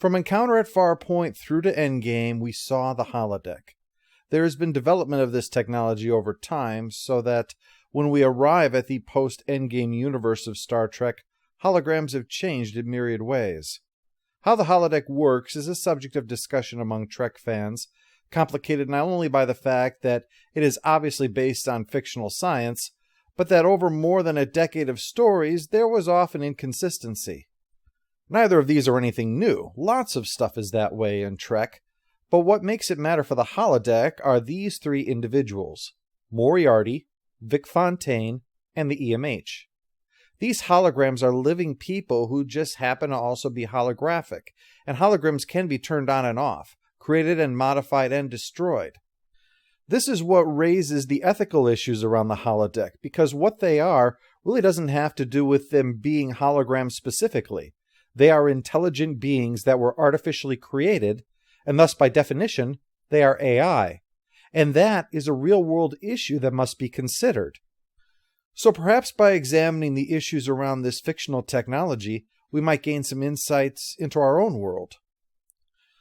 From Encounter at Farpoint through to Endgame, we saw the Holodeck. There has been development of this technology over time, so that when we arrive at the post-Endgame universe of Star Trek, holograms have changed in myriad ways. How the holodeck works is a subject of discussion among Trek fans, complicated not only by the fact that it is obviously based on fictional science, but that over more than a decade of stories, there was often inconsistency. Neither of these are anything new. Lots of stuff is that way in Trek, but what makes it matter for the holodeck are these three individuals: Moriarty, Vic Fontaine, and the EMH. These holograms are living people who just happen to also be holographic, and holograms can be turned on and off, created and modified and destroyed. This is what raises the ethical issues around the holodeck, because what they are really doesn't have to do with them being holograms specifically. They are intelligent beings that were artificially created, and thus by definition, they are AI. And that is a real-world issue that must be considered. So perhaps by examining the issues around this fictional technology, we might gain some insights into our own world.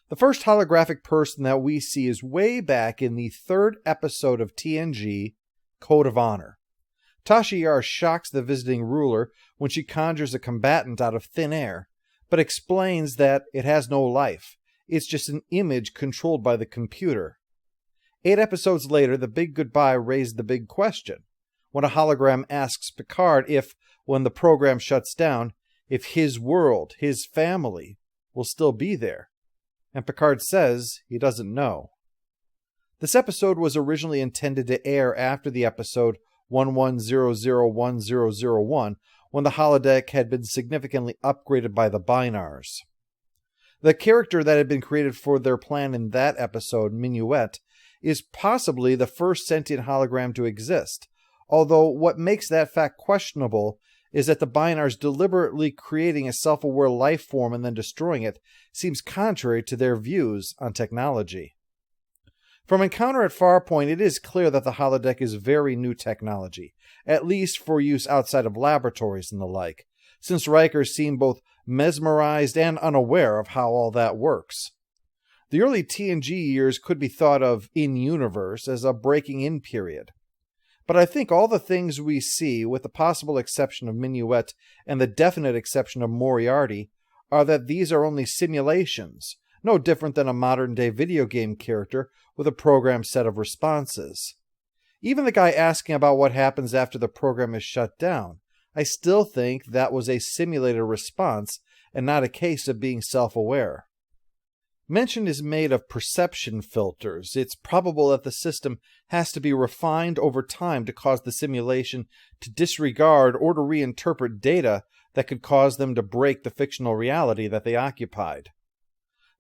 The first holographic person that we see is way back in the third episode of TNG, Code of Honor. Tasha Yar shocks the visiting ruler when she conjures a combatant out of thin air, but explains that it has no life. It's just an image controlled by the computer. 8 episodes later, the big goodbye raised the big question. When a hologram asks Picard if, when the program shuts down, if his world, his family, will still be there. And Picard says he doesn't know. This episode was originally intended to air after the episode 11001001, when the holodeck had been significantly upgraded by the Binars. The character that had been created for their plan in that episode, Minuet, is possibly the first sentient hologram to exist, although what makes that fact questionable is that the Binars deliberately creating a self-aware life form and then destroying it seems contrary to their views on technology. From Encounter at Farpoint, it is clear that the holodeck is very new technology, at least for use outside of laboratories and the like, since Riker seemed both mesmerized and unaware of how all that works. The early TNG years could be thought of in-universe as a breaking-in period. But I think all the things we see, with the possible exception of Minuet and the definite exception of Moriarty, are that these are only simulations, no different than a modern-day video game character with a programmed set of responses. Even the guy asking about what happens after the program is shut down, I still think that was a simulated response and not a case of being self-aware. Mention is made of perception filters. It's probable that the system has to be refined over time to cause the simulation to disregard or to reinterpret data that could cause them to break the fictional reality that they occupied.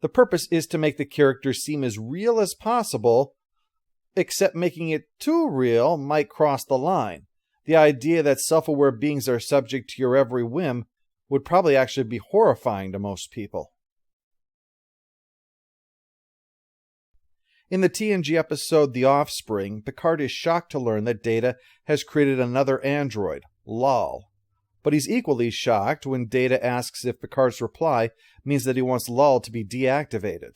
The purpose is to make the characters seem as real as possible, except making it too real might cross the line. The idea that self-aware beings are subject to your every whim would probably actually be horrifying to most people. In the TNG episode The Offspring, Picard is shocked to learn that Data has created another android, Lal. But he's equally shocked when Data asks if Picard's reply means that he wants Lal to be deactivated.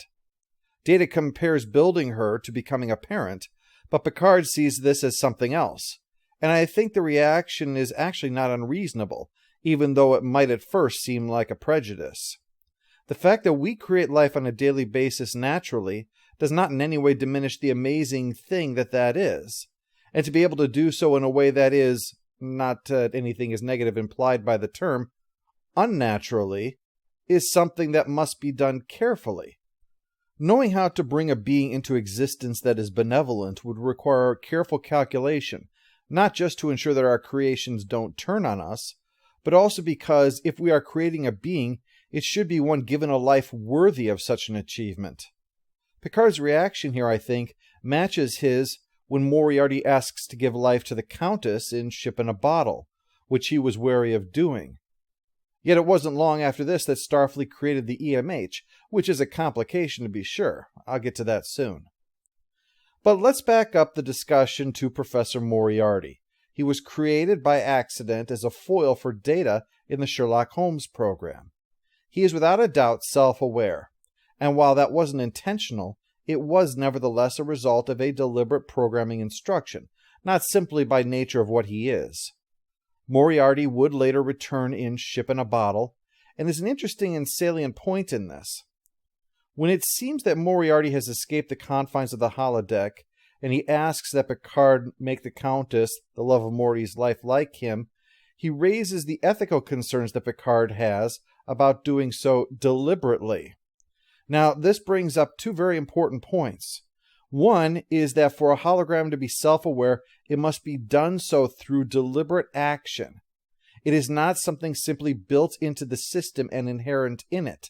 Data compares building her to becoming a parent, but Picard sees this as something else. And I think the reaction is actually not unreasonable, even though it might at first seem like a prejudice. The fact that we create life on a daily basis naturally does not in any way diminish the amazing thing that is. And to be able to do so in a way that is, not anything as negative implied by the term, unnaturally, is something that must be done carefully. Knowing how to bring a being into existence that is benevolent would require careful calculation, not just to ensure that our creations don't turn on us, but also because if we are creating a being, it should be one given a life worthy of such an achievement. Picard's reaction here, I think, matches his when Moriarty asks to give life to the Countess in Ship in a Bottle, which he was wary of doing. Yet it wasn't long after this that Starfleet created the EMH, which is a complication to be sure. I'll get to that soon. But let's back up the discussion to Professor Moriarty. He was created by accident as a foil for Data in the Sherlock Holmes program. He is without a doubt self-aware. and while that wasn't intentional, it was nevertheless a result of a deliberate programming instruction, not simply by nature of what he is. Moriarty would later return in Ship in a Bottle, and there's an interesting and salient point in this. When it seems that Moriarty has escaped the confines of the holodeck, and he asks that Picard make the Countess, the love of Morty's life, like him, he raises the ethical concerns that Picard has about doing so deliberately. Now, this brings up two very important points. One is that for a hologram to be self-aware, it must be done so through deliberate action. It is not something simply built into the system and inherent in it.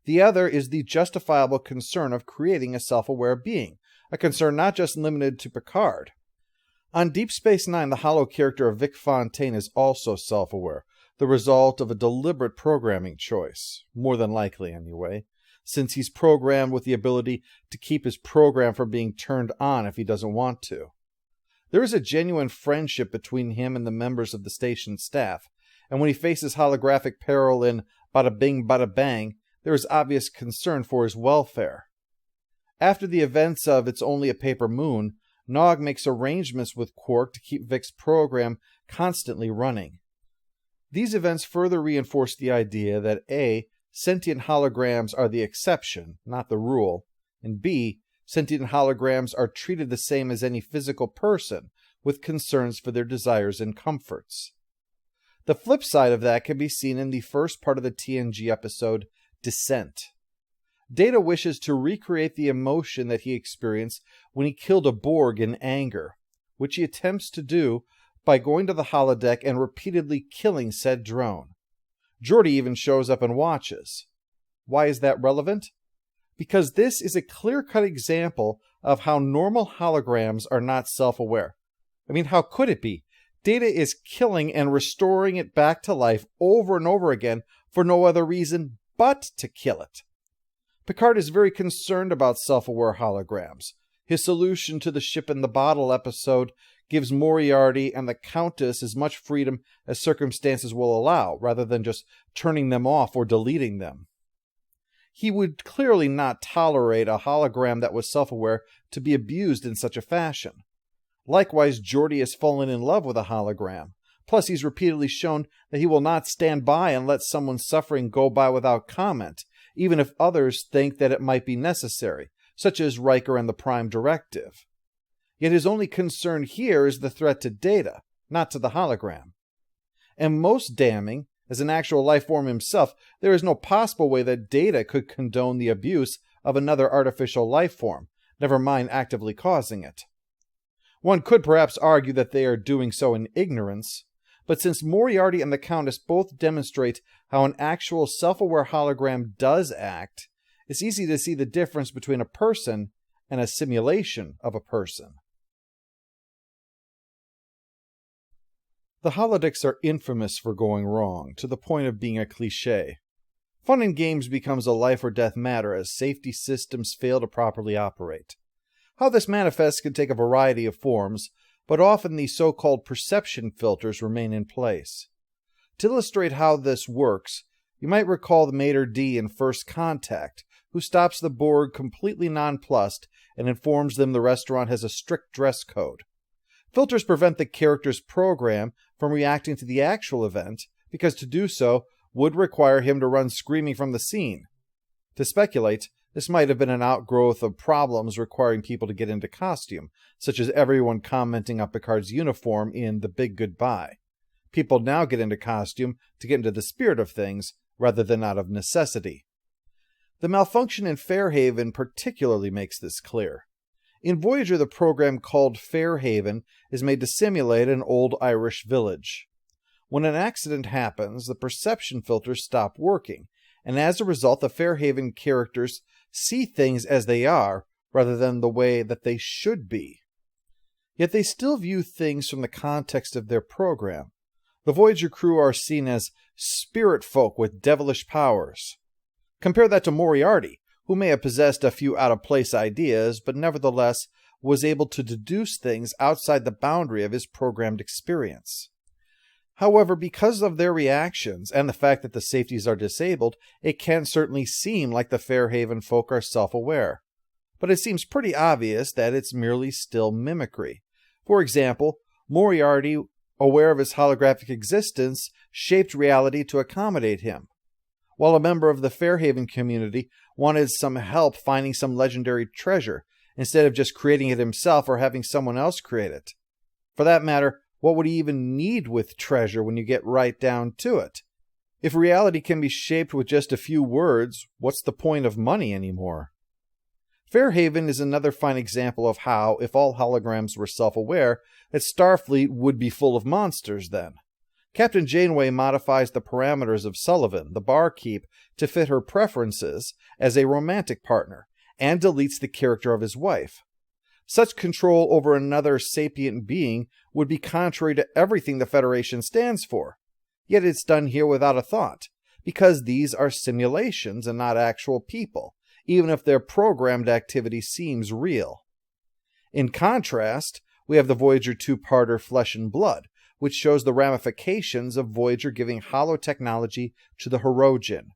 The other is the justifiable concern of creating a self-aware being, a concern not just limited to Picard. On Deep Space Nine, the holo character of Vic Fontaine is also self-aware, the result of a deliberate programming choice, more than likely anyway, since he's programmed with the ability to keep his program from being turned on if he doesn't want to. There is a genuine friendship between him and the members of the station staff, and when he faces holographic peril in Bada Bing Bada Bang, there is obvious concern for his welfare. After the events of It's Only a Paper Moon, Nog makes arrangements with Quark to keep Vic's program constantly running. These events further reinforce the idea that A, sentient holograms are the exception, not the rule, and B, sentient holograms are treated the same as any physical person, with concerns for their desires and comforts. The flip side of that can be seen in the first part of the TNG episode, Descent. Data wishes to recreate the emotion that he experienced when he killed a Borg in anger, which he attempts to do by going to the holodeck and repeatedly killing said drone. Geordi even shows up and watches. Why is that relevant? Because this is a clear-cut example of how normal holograms are not self-aware. I mean, how could it be? Data is killing and restoring it back to life over and over again for no other reason but to kill it. Picard is very concerned about self-aware holograms. His solution to the Ship in the Bottle episode gives Moriarty and the Countess as much freedom as circumstances will allow, rather than just turning them off or deleting them. He would clearly not tolerate a hologram that was self-aware to be abused in such a fashion. Likewise, Geordi has fallen in love with a hologram. Plus, he's repeatedly shown that he will not stand by and let someone's suffering go by without comment, even if others think that it might be necessary, such as Riker and the Prime Directive. Yet his only concern here is the threat to Data, not to the hologram. And most damning, as an actual life form himself, there is no possible way that Data could condone the abuse of another artificial life form, never mind actively causing it. One could perhaps argue that they are doing so in ignorance, but since Moriarty and the Countess both demonstrate how an actual self-aware hologram does act, it's easy to see the difference between a person and a simulation of a person. The holodecks are infamous for going wrong, to the point of being a cliché. Fun in games becomes a life or death matter as safety systems fail to properly operate. How this manifests can take a variety of forms, but often the so-called perception filters remain in place. To illustrate how this works, you might recall the Mater D in First Contact, who stops the Borg completely nonplussed and informs them the restaurant has a strict dress code. Filters prevent the character's program from reacting to the actual event, because to do so would require him to run screaming from the scene. To speculate, this might have been an outgrowth of problems requiring people to get into costume, such as everyone commenting on Picard's uniform in The Big Goodbye. People now get into costume to get into the spirit of things, rather than out of necessity. The malfunction in Fairhaven particularly makes this clear. In Voyager, the program called Fairhaven is made to simulate an old Irish village. When an accident happens, the perception filters stop working, and as a result, the Fairhaven characters see things as they are, rather than the way that they should be. Yet they still view things from the context of their program. The Voyager crew are seen as spirit folk with devilish powers. Compare that to Moriarty, who may have possessed a few out-of-place ideas, but nevertheless was able to deduce things outside the boundary of his programmed experience. However, because of their reactions and the fact that the safeties are disabled, it can certainly seem like the Fairhaven folk are self-aware. But it seems pretty obvious that it's merely still mimicry. For example, Moriarty, aware of his holographic existence, shaped reality to accommodate him, while a member of the Fairhaven community wanted some help finding some legendary treasure, instead of just creating it himself or having someone else create it. For that matter, what would he even need with treasure when you get right down to it? If reality can be shaped with just a few words, what's the point of money anymore? Fairhaven is another fine example of how, if all holograms were self-aware, that Starfleet would be full of monsters then. Captain Janeway modifies the parameters of Sullivan, the barkeep, to fit her preferences as a romantic partner, and deletes the character of his wife. Such control over another sapient being would be contrary to everything the Federation stands for. Yet it's done here without a thought, because these are simulations and not actual people, even if their programmed activity seems real. In contrast, we have the Voyager two-parter Flesh and Blood, which shows the ramifications of Voyager giving holotechnology to the Hirogen.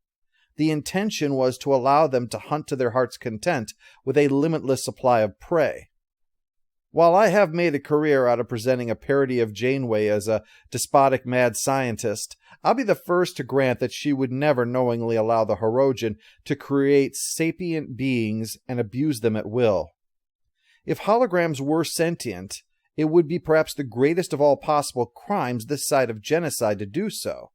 The intention was to allow them to hunt to their heart's content with a limitless supply of prey. While I have made a career out of presenting a parody of Janeway as a despotic mad scientist, I'll be the first to grant that she would never knowingly allow the Hirogen to create sapient beings and abuse them at will. If holograms were sentient, it would be perhaps the greatest of all possible crimes this side of genocide to do so.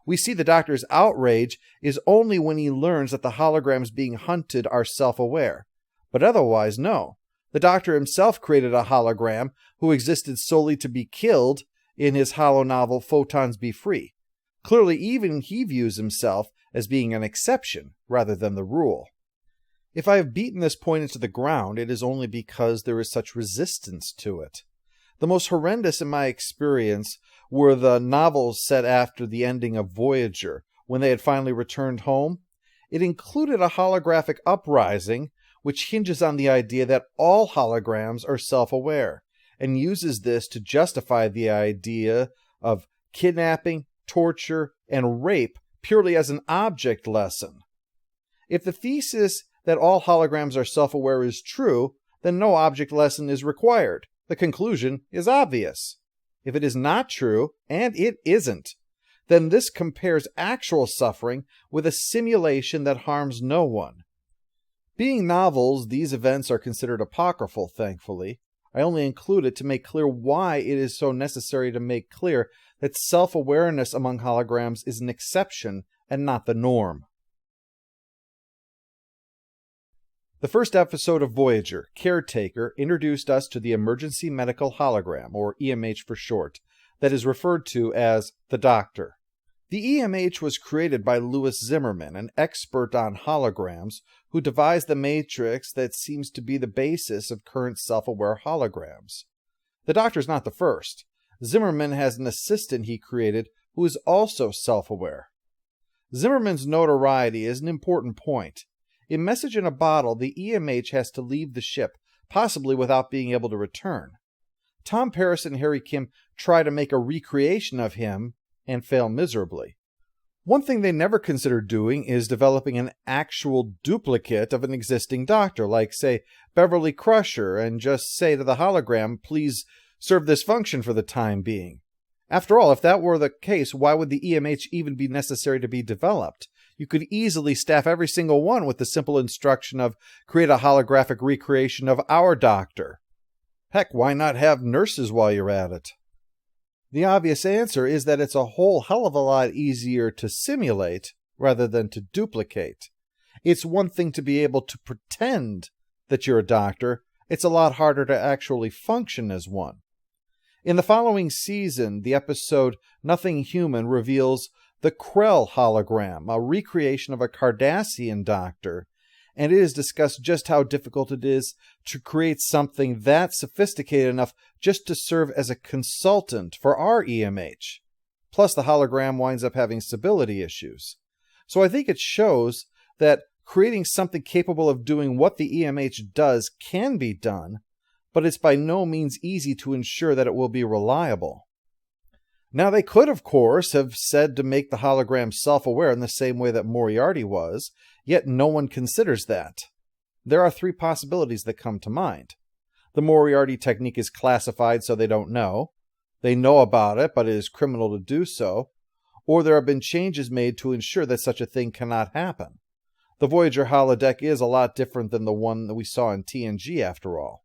We see the Doctor's outrage is only when he learns that the holograms being hunted are self-aware, but otherwise no. The Doctor himself created a hologram who existed solely to be killed in his holo-novel Photons Be Free. Clearly, even he views himself as being an exception rather than the rule. If I have beaten this point into the ground, it is only because there is such resistance to it. The most horrendous in my experience were the novels set after the ending of Voyager, when they had finally returned home. It included a holographic uprising, which hinges on the idea that all holograms are self-aware, and uses this to justify the idea of kidnapping, torture, and rape purely as an object lesson. If the thesis that all holograms are self-aware is true, then no object lesson is required. The conclusion is obvious. If it is not true, and it isn't, then this compares actual suffering with a simulation that harms no one. Being novels, these events are considered apocryphal, thankfully. I only include it to make clear why it is so necessary to make clear that self-awareness among holograms is an exception and not the norm. The first episode of Voyager, Caretaker, introduced us to the Emergency Medical Hologram, or EMH for short, that is referred to as the Doctor. The EMH was created by Louis Zimmerman, an expert on holograms, who devised the matrix that seems to be the basis of current self-aware holograms. The Doctor's not the first. Zimmerman has an assistant he created who is also self-aware. Zimmerman's notoriety is an important point. In Message in a Bottle, the EMH has to leave the ship, possibly without being able to return. Tom Paris and Harry Kim try to make a recreation of him and fail miserably. One thing they never consider doing is developing an actual duplicate of an existing Doctor, like, say, Beverly Crusher, and just say to the hologram, please serve this function for the time being. After all, if that were the case, why would the EMH even be necessary to be developed? You could easily staff every single one with the simple instruction of create a holographic recreation of our Doctor. Heck, why not have nurses while you're at it? The obvious answer is that it's a whole hell of a lot easier to simulate rather than to duplicate. It's one thing to be able to pretend that you're a Doctor. It's a lot harder to actually function as one. In the following season, the episode Nothing Human reveals the Krell hologram, a recreation of a Cardassian Doctor, and it is discussed just how difficult it is to create something that sophisticated enough just to serve as a consultant for our EMH. Plus, the hologram winds up having stability issues. So I think it shows that creating something capable of doing what the EMH does can be done, but it's by no means easy to ensure that it will be reliable. Now, they could, of course, have said to make the hologram self-aware in the same way that Moriarty was, yet no one considers that. There are three possibilities that come to mind. The Moriarty technique is classified so they don't know. They know about it, but it is criminal to do so. Or there have been changes made to ensure that such a thing cannot happen. The Voyager holodeck is a lot different than the one that we saw in TNG, after all.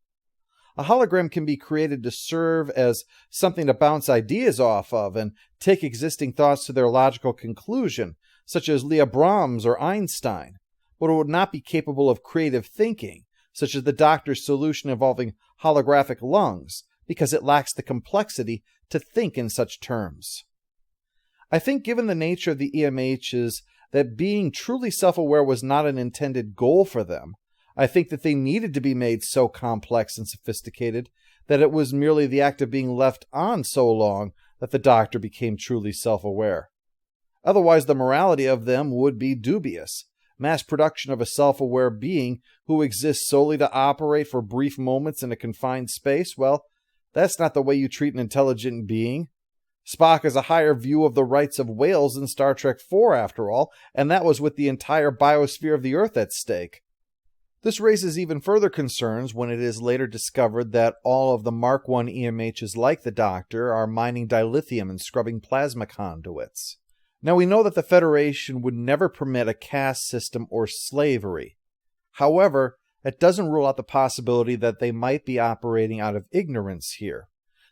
A hologram can be created to serve as something to bounce ideas off of and take existing thoughts to their logical conclusion, such as Leah Brahms or Einstein, but it would not be capable of creative thinking, such as the Doctor's solution involving holographic lungs, because it lacks the complexity to think in such terms. I think given the nature of the EMHs, that being truly self-aware was not an intended goal for them. I think that they needed to be made so complex and sophisticated that it was merely the act of being left on so long that the Doctor became truly self-aware. Otherwise, the morality of them would be dubious. Mass production of a self-aware being who exists solely to operate for brief moments in a confined space, well, that's not the way you treat an intelligent being. Spock has a higher view of the rights of whales in Star Trek IV, after all, and that was with the entire biosphere of the Earth at stake. This raises even further concerns when it is later discovered that all of the Mark I EMHs like the Doctor are mining dilithium and scrubbing plasma conduits. Now, we know that the Federation would never permit a caste system or slavery. However, it doesn't rule out the possibility that they might be operating out of ignorance here.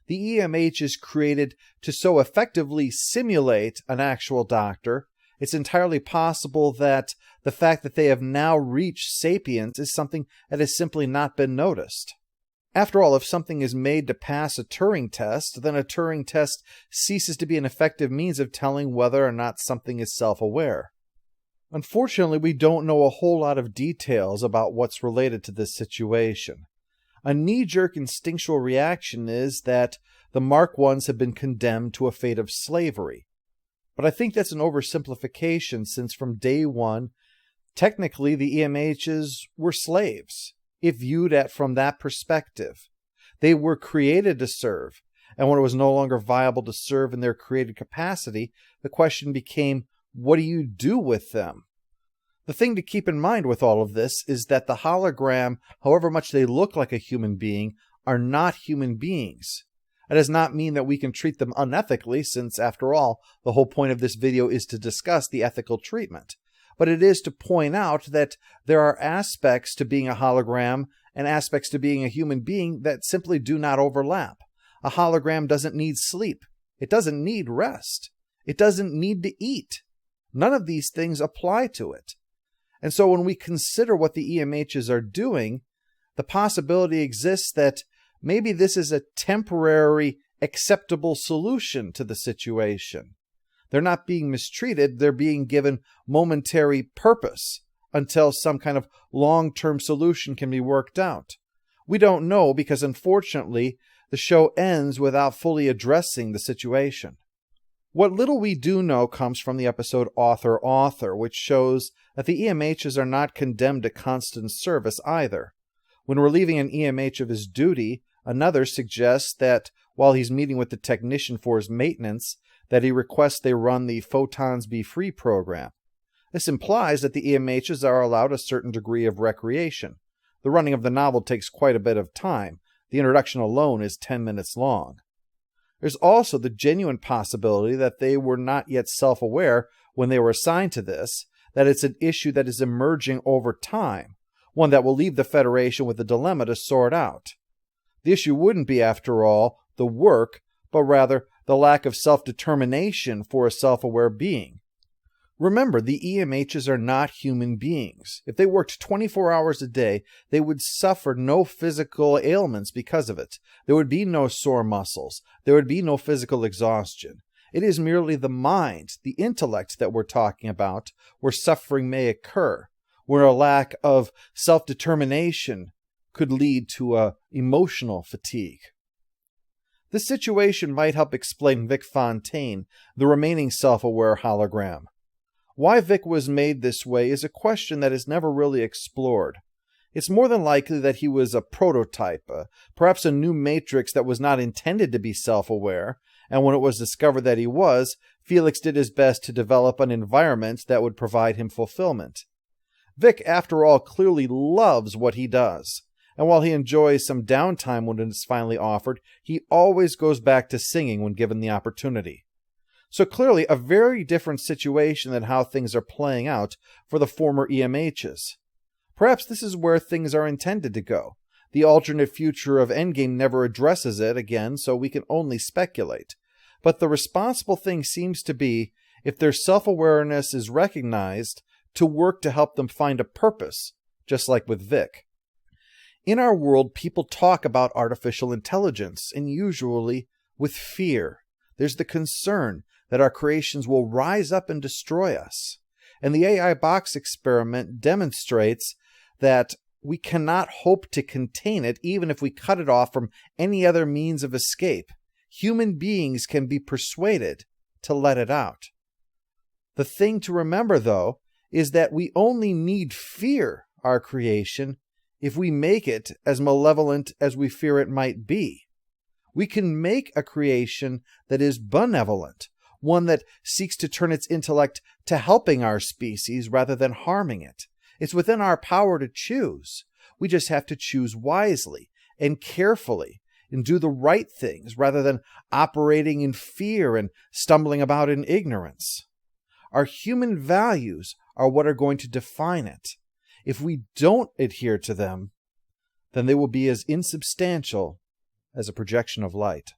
The EMH is created to so effectively simulate an actual Doctor, it's entirely possible that the fact that they have now reached sapience is something that has simply not been noticed. After all, if something is made to pass a Turing test, then a Turing test ceases to be an effective means of telling whether or not something is self-aware. Unfortunately, we don't know a whole lot of details about what's related to this situation. A knee-jerk instinctual reaction is that the Mark I's have been condemned to a fate of slavery. But I think that's an oversimplification, since from day one, technically the EMHs were slaves, if viewed from that perspective. They were created to serve, and when it was no longer viable to serve in their created capacity, the question became, what do you do with them? The thing to keep in mind with all of this is that the hologram, however much they look like a human being, are not human beings. That does not mean that we can treat them unethically, since, after all, the whole point of this video is to discuss the ethical treatment. But it is to point out that there are aspects to being a hologram and aspects to being a human being that simply do not overlap. A hologram doesn't need sleep. It doesn't need rest. It doesn't need to eat. None of these things apply to it. And so when we consider what the EMHs are doing, the possibility exists that maybe this is a temporary, acceptable solution to the situation. They're not being mistreated, they're being given momentary purpose until some kind of long-term solution can be worked out. We don't know because, unfortunately, the show ends without fully addressing the situation. What little we do know comes from the episode Author, which shows that the EMHs are not condemned to constant service either. When relieving an EMH of his duty, another suggests that while he's meeting with the technician for his maintenance, that he requests they run the Photons Be Free program. This implies that the EMHs are allowed a certain degree of recreation. The running of the novel takes quite a bit of time. The introduction alone is 10 minutes long. There's also the genuine possibility that they were not yet self-aware when they were assigned to this, that it's an issue that is emerging over time, one that will leave the Federation with a dilemma to sort out. The issue wouldn't be, after all, the work, but rather the lack of self-determination for a self-aware being. Remember, the EMHs are not human beings. If they worked 24 hours a day, they would suffer no physical ailments because of it. There would be no sore muscles. There would be no physical exhaustion. It is merely the mind, the intellect that we're talking about, where suffering may occur, where a lack of self-determination could lead to emotional fatigue. This situation might help explain Vic Fontaine, the remaining self-aware hologram. Why Vic was made this way is a question that is never really explored. It's more than likely that he was a prototype, perhaps a new matrix that was not intended to be self-aware, and when it was discovered that he was, Felix did his best to develop an environment that would provide him fulfillment. Vic, after all, clearly loves what he does, and while he enjoys some downtime when it's finally offered, he always goes back to singing when given the opportunity. So clearly a very different situation than how things are playing out for the former EMHs. Perhaps this is where things are intended to go. The alternate future of Endgame never addresses it again, so we can only speculate. But the responsible thing seems to be, if their self-awareness is recognized, to work to help them find a purpose, just like with Vic. In our world, people talk about artificial intelligence, and usually with fear. There's the concern that our creations will rise up and destroy us. And the AI box experiment demonstrates that we cannot hope to contain it even if we cut it off from any other means of escape. Human beings can be persuaded to let it out. The thing to remember, though, is that we only need fear our creation if we make it as malevolent as we fear it might be. We can make a creation that is benevolent, one that seeks to turn its intellect to helping our species rather than harming it. It's within our power to choose. We just have to choose wisely and carefully and do the right things rather than operating in fear and stumbling about in ignorance. Our human values are what are going to define it. If we don't adhere to them, then they will be as insubstantial as a projection of light.